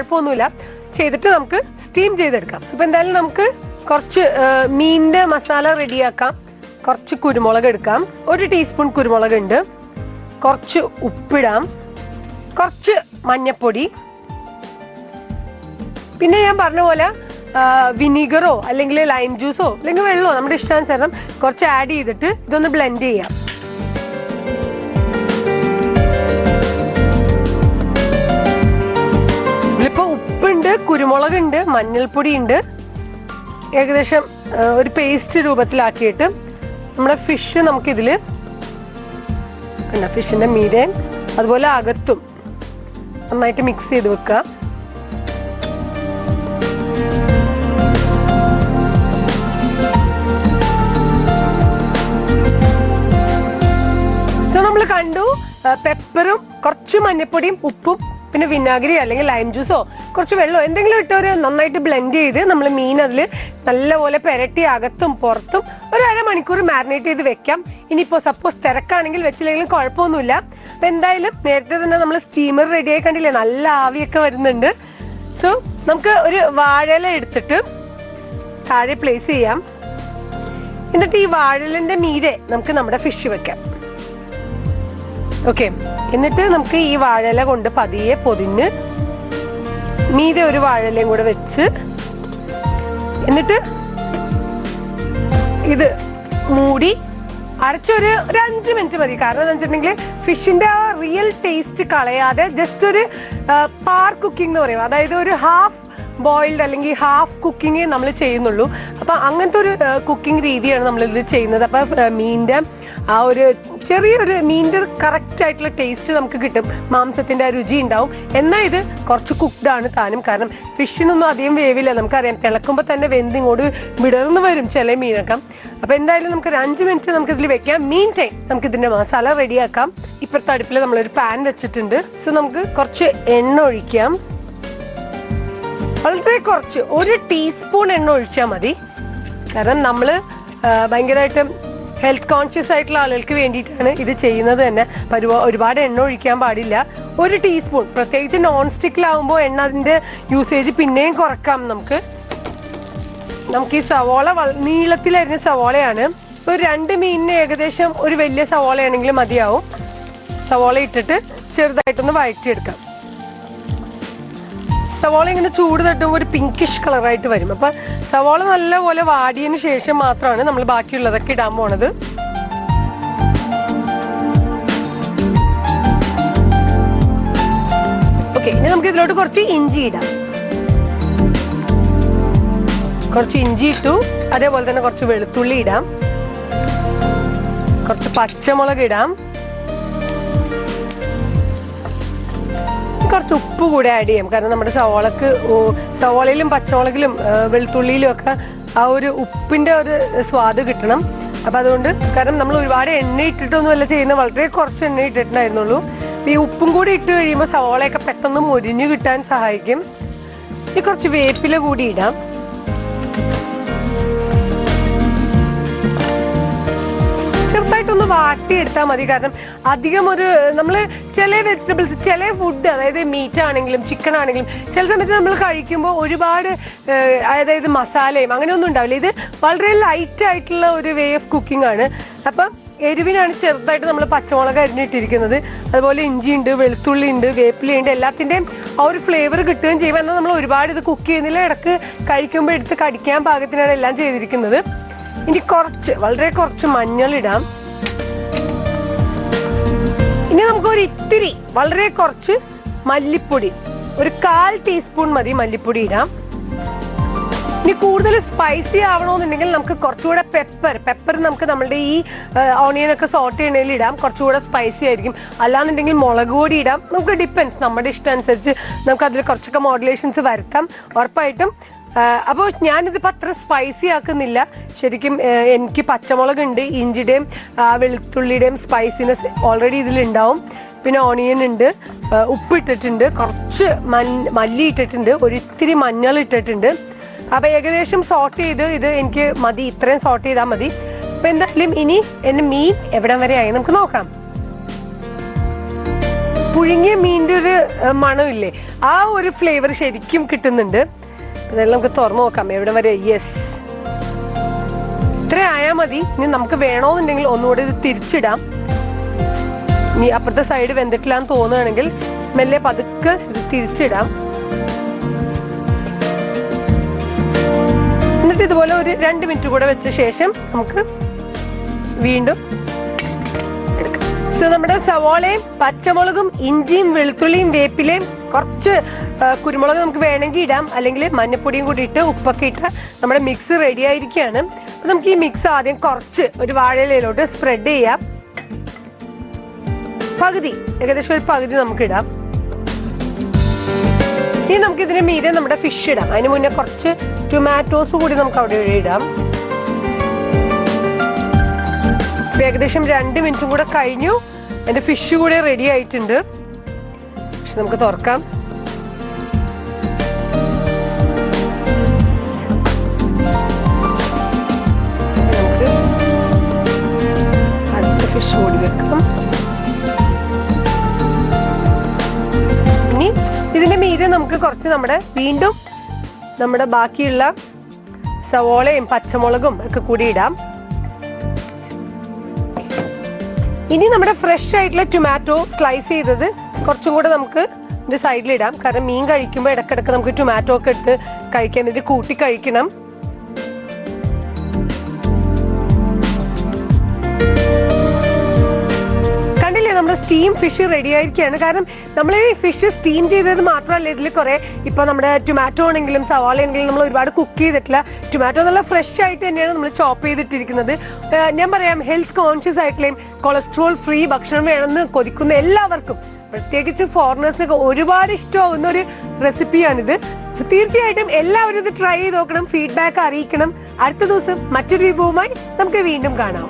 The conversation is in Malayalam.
കുഴപ്പമൊന്നുമില്ല. ചെയ്തിട്ട് നമുക്ക് സ്റ്റീം ചെയ്തെടുക്കാം. ഇപ്പൊ എന്തായാലും നമുക്ക് കുറച്ച് മീനിന്റെ മസാല റെഡിയാക്കാം. കുറച്ച് കുരുമുളക് എടുക്കാം. 1 ടീസ്പൂൺ കുരുമുളക് ഉണ്ട്. കുറച്ച് ഉപ്പിടാം, കുറച്ച് മഞ്ഞപ്പൊടി, പിന്നെ ഞാൻ പറഞ്ഞ പോലെ വിനീഗറോ അല്ലെങ്കിൽ ലൈം ജ്യൂസോ അല്ലെങ്കിൽ വെള്ളമോ നമ്മുടെ ഇഷ്ടാനുസരണം കുറച്ച് ആഡ് ചെയ്തിട്ട് ഇതൊന്ന് ബ്ലെൻഡ് ചെയ്യാം. ഇതിലിപ്പോ ഉപ്പുണ്ട്, കുരുമുളക് ഉണ്ട്, മഞ്ഞൾപ്പൊടി ഉണ്ട്. ഏകദേശം ഒരു പേസ്റ്റ് രൂപത്തിലാക്കിയിട്ട് നമ്മുടെ ഫിഷ് നമുക്കിതിൽ ഫിഷിന്റെ മീതെ അതുപോലെ അകത്തും നന്നായിട്ട് മിക്സ് ചെയ്ത് വെക്കുക. നമ്മൾ കണ്ടു പെപ്പറും കുറച്ച് മഞ്ഞപ്പൊടിയും ഉപ്പും പിന്നെ വിനാഗിരി അല്ലെങ്കിൽ ലൈം ജ്യൂസോ കുറച്ച് വെള്ളമോ എന്തെങ്കിലും ഇട്ടൊരു നന്നായിട്ട് ബ്ലെൻഡ് ചെയ്ത് നമ്മൾ മീൻ അതിൽ നല്ലപോലെ പെരട്ടി അകത്തും പുറത്തും ഒരു അരമണിക്കൂർ മാരിനേറ്റ് ചെയ്ത് വെക്കാം. ഇനിയിപ്പോ സപ്പോസ് തിരക്കാണെങ്കിൽ വെച്ചില്ലെങ്കിലും കുഴപ്പമൊന്നുമില്ല. അപ്പൊ എന്തായാലും നേരത്തെ തന്നെ നമ്മൾ സ്റ്റീമർ റെഡിയായി കണ്ടില്ലേ, നല്ല ആവിയൊക്കെ വരുന്നുണ്ട്. സോ നമുക്ക് ഒരു വാഴയില എടുത്തിട്ട് താഴെ പ്ലേസ് ചെയ്യാം. എന്നിട്ട് ഈ വാഴലിന്റെ മീതെ നമുക്ക് നമ്മുടെ ഫിഷ് വെക്കാം. ഓക്കെ, എന്നിട്ട് നമുക്ക് ഈ വാഴയില കൊണ്ട് പതിയെ പൊതിഞ്ഞ് മീതെ ഒരു വാഴയിലയും കൂടെ വെച്ച് എന്നിട്ട് ഇത് മൂടി അടച്ചൊരു 5 മിനിറ്റ് മതി. കാരണം എന്താ വെച്ചിട്ടുണ്ടെങ്കിൽ ഫിഷിന്റെ ആ റിയൽ ടേസ്റ്റ് കളയാതെ ജസ്റ്റ് ഒരു പാർ കുക്കിംഗ് എന്ന് പറയും, അതായത് ഒരു ഹാഫ് ബോയിൽഡ് അല്ലെങ്കിൽ ഹാഫ് കുക്കിംഗ് നമ്മൾ ചെയ്യുന്നുള്ളൂ. അപ്പൊ അങ്ങനത്തെ ഒരു കുക്കിംഗ് രീതിയാണ് നമ്മൾ ഇത് ചെയ്യുന്നത്. അപ്പൊ മീനിന്റെ ആ ഒരു ചെറിയൊരു മീനിന്റെ കറക്റ്റ് ആയിട്ടുള്ള ടേസ്റ്റ് നമുക്ക് കിട്ടും, മാംസത്തിന്റെ ആ രുചി ഉണ്ടാവും. എന്നാൽ ഇത് കുറച്ച് കുക്ക്ഡ് ആണ് താനും, കാരണം ഫിഷിനൊന്നും അധികം വേവില്ല. നമുക്കറിയാം തിളക്കുമ്പോൾ തന്നെ വെന്തിങ്ങോട് വിടർന്നു വരും ചില മീനൊക്കെ. അപ്പൊ എന്തായാലും നമുക്ക് ഒരു 5 മിനിറ്റ് നമുക്ക് ഇതിൽ വെക്കാം. മീൻ ടൈം നമുക്ക് ഇതിന്റെ മസാല റെഡിയാക്കാം. ഇപ്പുറത്തെ അടുപ്പിൽ നമ്മളൊരു പാൻ വെച്ചിട്ടുണ്ട്. സോ നമുക്ക് കുറച്ച് എണ്ണ ഒഴിക്കാം. വളരെ കുറച്ച് 1 ടീസ്പൂൺ എണ്ണ ഒഴിച്ചാൽ മതി. കാരണം നമ്മള് ഭയങ്കരമായിട്ട് ഹെൽത്ത് കോൺഷ്യസ് ആയിട്ടുള്ള ആളുകൾക്ക് വേണ്ടിയിട്ടാണ് ഇത് ചെയ്യുന്നത് തന്നെ. ഒരുപാട് എണ്ണ ഒഴിക്കാൻ പാടില്ല. 1 ടീസ്പൂൺ, പ്രത്യേകിച്ച് നോൺ സ്റ്റിക്കിലാവുമ്പോൾ എണ്ണ അതിന്റെ യൂസേജ് പിന്നെയും കുറക്കാം. നമുക്ക് ഈ സവോള നീളത്തിലരിഞ്ഞ സവോളയാണ്. ഒരു 2 മീനിന് ഏകദേശം ഒരു വലിയ സവോളയാണെങ്കിലും മതിയാവും. സവോള ഇട്ടിട്ട് ചെറുതായിട്ടൊന്ന് വഴറ്റിയെടുക്കാം. സവോള ഇങ്ങനെ ചൂട് തട്ടുമ്പോൾ ഒരു പിങ്കിഷ് കളറായിട്ട് വരും. അപ്പൊ സവോള നല്ലപോലെ വാടിയതിന് ശേഷം മാത്രമാണ് നമ്മൾ ബാക്കിയുള്ളതൊക്കെ ഇടാൻ പോണത്. ഓക്കെ, ഇനി നമുക്ക് ഇതിലോട്ട് കുറച്ച് ഇഞ്ചി ഇടാം. കുറച്ച് ഇഞ്ചി ഇട്ടു. അതേപോലെ തന്നെ കുറച്ച് വെളുത്തുള്ളി ഇടാം. കുറച്ച് പച്ചമുളക് ഇടാം. കുറച്ച് ഉപ്പ് കൂടെ ആഡ് ചെയ്യാം. കാരണം നമ്മുടെ സവോളയിലും പച്ചമുളകിലും വെളുത്തുള്ളിയിലും ഒക്കെ ആ ഒരു ഉപ്പിന്റെ ഒരു സ്വാദ് കിട്ടണം. അപ്പൊ അതുകൊണ്ട്, കാരണം നമ്മൾ ഒരുപാട് എണ്ണ ഇട്ടിട്ടൊന്നുമല്ല ചെയ്യുന്നത്, വളരെ കുറച്ച് എണ്ണ ഇട്ടിട്ടുണ്ടായിരുന്നുള്ളൂ. ഈ ഉപ്പും കൂടി ഇട്ട് കഴിയുമ്പോൾ സവോളയൊക്കെ പെട്ടെന്ന് മൊരിഞ്ഞു കിട്ടാൻ സഹായിക്കും. ഇനി കുറച്ച് വേപ്പില കൂടി ഇടാം. ചെറുതായിട്ടൊന്ന് വാട്ടിയെടുത്താൽ മതി. കാരണം അധികം നമ്മള് ചില വെജിറ്റബിൾസ്, ചില ഫുഡ്, അതായത് മീറ്റ് ആണെങ്കിലും ചിക്കൻ ആണെങ്കിലും ചില സമയത്ത് നമ്മൾ കഴിക്കുമ്പോൾ ഒരുപാട് അതായത് മസാലയും അങ്ങനെയൊന്നും ഉണ്ടാവില്ല. ഇത് വളരെ ലൈറ്റ് ആയിട്ടുള്ള ഒരു വേ ഓഫ് കുക്കിംഗ് ആണ്. അപ്പം എരിവിനാണ് ചെറുതായിട്ട് നമ്മൾ പച്ചമുളക് അരിഞ്ഞിട്ടിരിക്കുന്നത്. അതുപോലെ ഇഞ്ചി ഉണ്ട്, വെളുത്തുള്ളി ഉണ്ട്, വേപ്പിലയുണ്ട്. എല്ലാത്തിൻ്റെയും ആ ഒരു ഫ്ലേവർ കിട്ടുകയും ചെയ്യും. എന്നാൽ നമ്മൾ ഒരുപാട് ഇത് കുക്ക് ചെയ്യുന്നില്ല, ഇടക്ക് കഴിക്കുമ്പോൾ എടുത്ത് കടിക്കാൻ പാകത്തിനാണ് എല്ലാം ചെയ്തിരിക്കുന്നത്. ഇനി വളരെ കുറച്ച് മഞ്ഞളിടാം. ഇനി നമുക്ക് ഒരു ഇത്തിരി, വളരെ കുറച്ച് മല്ലിപ്പൊടി, ഒരു 1/4 ടീസ്പൂൺ മതി മല്ലിപ്പൊടി ഇടാം. ഇനി കൂടുതൽ സ്പൈസി ആവണമെന്നുണ്ടെങ്കിൽ നമുക്ക് കുറച്ചുകൂടെ പെപ്പർ നമുക്ക് നമ്മളുടെ ഈ ഓണിയനൊക്കെ സോട്ട് ചെയ്യണേൽ ഇടാം, കുറച്ചുകൂടെ സ്പൈസി ആയിരിക്കും. അല്ലാന്നുണ്ടെങ്കിൽ മുളക് പൊടി ഇടാം. നമുക്ക് ഡിപ്പെൻസ്, നമ്മുടെ ഇഷ്ടം അനുസരിച്ച് നമുക്ക് അതിൽ കുറച്ചൊക്കെ മോഡുലേഷൻസ് വരുത്താം ഉറപ്പായിട്ടും. അപ്പോൾ ഞാനിതിപ്പോൾ അത്ര സ്പൈസി ആക്കുന്നില്ല. ശരിക്കും എനിക്ക് പച്ചമുളക് ഉണ്ട്, ഇഞ്ചിയുടെയും വെളുത്തുള്ളിയുടെയും സ്പൈസിനെസ് ഓൾറെഡി ഇതിലുണ്ടാവും. പിന്നെ ഓണിയൻ ഉണ്ട്, ഉപ്പ് ഇട്ടിട്ടുണ്ട്, കുറച്ച് മല്ലി ഇട്ടിട്ടുണ്ട്, ഒരിത്തിരി മഞ്ഞൾ ഇട്ടിട്ടുണ്ട്. അപ്പോൾ ഏകദേശം സോട്ട് ചെയ്ത് ഇത് എനിക്ക് മതി, ഇത്രയും സോട്ട് ചെയ്താൽ മതി. അപ്പോൾ എന്തായാലും ഇനി എൻ്റെ മീൻ എവിടം വരെ ആയി നമുക്ക് നോക്കാം. പുഴുങ്ങിയ മീനിന്റെ ഒരു മണമില്ലേ, ആ ഒരു ഫ്ലേവർ ശരിക്കും കിട്ടുന്നുണ്ട്. അതെല്ലാം നമുക്ക് തുറന്നു നോക്കാം എവിടെ വരെ. യെസ്, ഇത്ര ആയാൽ മതി. ഇനി നമുക്ക് വേണമെന്നുണ്ടെങ്കിൽ ഒന്നുകൂടി ഇത് തിരിച്ചിടാം. ഇനി അപ്പുറത്തെ സൈഡ് വെന്തിട്ടില്ല എന്ന് തോന്നുകയാണെങ്കിൽ മെല്ലെ പതുക്കെ ഇത് തിരിച്ചിടാം. എന്നിട്ട് ഇതുപോലെ ഒരു 2 മിനിറ്റ് കൂടെ വെച്ച ശേഷം നമുക്ക് വീണ്ടും എടുക്കാം. സോ നമ്മുടെ സവാളയും പച്ചമുളകും ഇഞ്ചിയും വെളുത്തുള്ളിയും വേപ്പിലയും കുറച്ച് കുരുമുളക് നമുക്ക് വേണമെങ്കിൽ ഇടാം, അല്ലെങ്കിൽ മഞ്ഞപ്പൊടിയും കൂടി ഇട്ട് ഉപ്പൊക്കെ ഇട്ട് നമ്മുടെ മിക്സ് റെഡി ആയിരിക്കുകയാണ്. അപ്പൊ നമുക്ക് ഈ മിക്സ് ആദ്യം കുറച്ച് ഒരു വാഴയിലോട്ട് സ്പ്രെഡ് ചെയ്യാം. പകുതി, ഏകദേശം ഒരു പകുതി നമുക്ക് ഇടാം. ഇനി നമുക്ക് ഇതിന് മീതെ നമ്മുടെ ഫിഷ് ഇടാം. അതിന് മുന്നേ കുറച്ച് ടൊമാറ്റോസ് കൂടി നമുക്ക് അവിടെ ഇടാം. ഏകദേശം 2 മിനിറ്റും കൂടെ കഴിഞ്ഞു. എന്റെ ഫിഷ് കൂടെ റെഡി ആയിട്ടുണ്ട്. പക്ഷെ നമുക്ക് തുറക്കാം. നമുക്ക് അടുത്ത ഫിഷ് കൂടി വെക്കാം. ഇനി ഇതിന്റെ മീതെ നമുക്ക് കുറച്ച് വീണ്ടും നമ്മുടെ ബാക്കിയുള്ള സവോളയും പച്ചമുളകും ഒക്കെ കൂടി ഇടാം. ഇനി നമ്മുടെ ഫ്രഷ് ആയിട്ടുള്ള ടൊമാറ്റോ സ്ലൈസ് ചെയ്തത് കുറച്ചും കൂടെ നമുക്ക് ഇതിന്റെ സൈഡിലിടാം. കാരണം മീൻ കഴിക്കുമ്പോൾ ഇടക്കിടക്ക് നമുക്ക് ടൊമാറ്റോ ഒക്കെ എടുത്ത് കഴിക്കാൻ വേണ്ടി കൂട്ടി കഴിക്കണം. കണ്ടില്ലേ, നമ്മുടെ സ്റ്റീം ഫിഷ് റെഡി ആയിരിക്കുകയാണ്. കാരണം നമ്മൾ ഈ ഫിഷ് സ്റ്റീം ചെയ്തത് മാത്രമല്ല, ഇതിൽ കുറെ ഇപ്പൊ നമ്മുടെ ടൊമാറ്റോ ആണെങ്കിലും സവാള ആണെങ്കിലും നമ്മൾ ഒരുപാട് കുക്ക് ചെയ്തിട്ടില്ല. ടൊമാറ്റോ നല്ല ഫ്രഷ് ആയിട്ട് തന്നെയാണ് നമ്മൾ ചോപ്പ് ചെയ്തിട്ടിരിക്കുന്നത്. ഞാൻ പറയാം, ഹെൽത്ത് കോൺഷ്യസ് ആയിട്ടുള്ള കൊളസ്ട്രോൾ ഫ്രീ ഭക്ഷണം വേണമെന്ന് കൊതിക്കുന്ന എല്ലാവർക്കും, പ്രത്യേകിച്ച് ഫോറിനേഴ്സിനൊക്കെ ഒരുപാട് ഇഷ്ടമാകുന്ന ഒരു റെസിപ്പിയാണിത്. സോ തീർച്ചയായിട്ടും എല്ലാവരും ഇത് ട്രൈ ചെയ്ത് നോക്കണം, ഫീഡ്ബാക്ക് അറിയിക്കണം. അടുത്ത ദിവസം മറ്റൊരു വിഭവമായി നമുക്ക് വീണ്ടും കാണാം.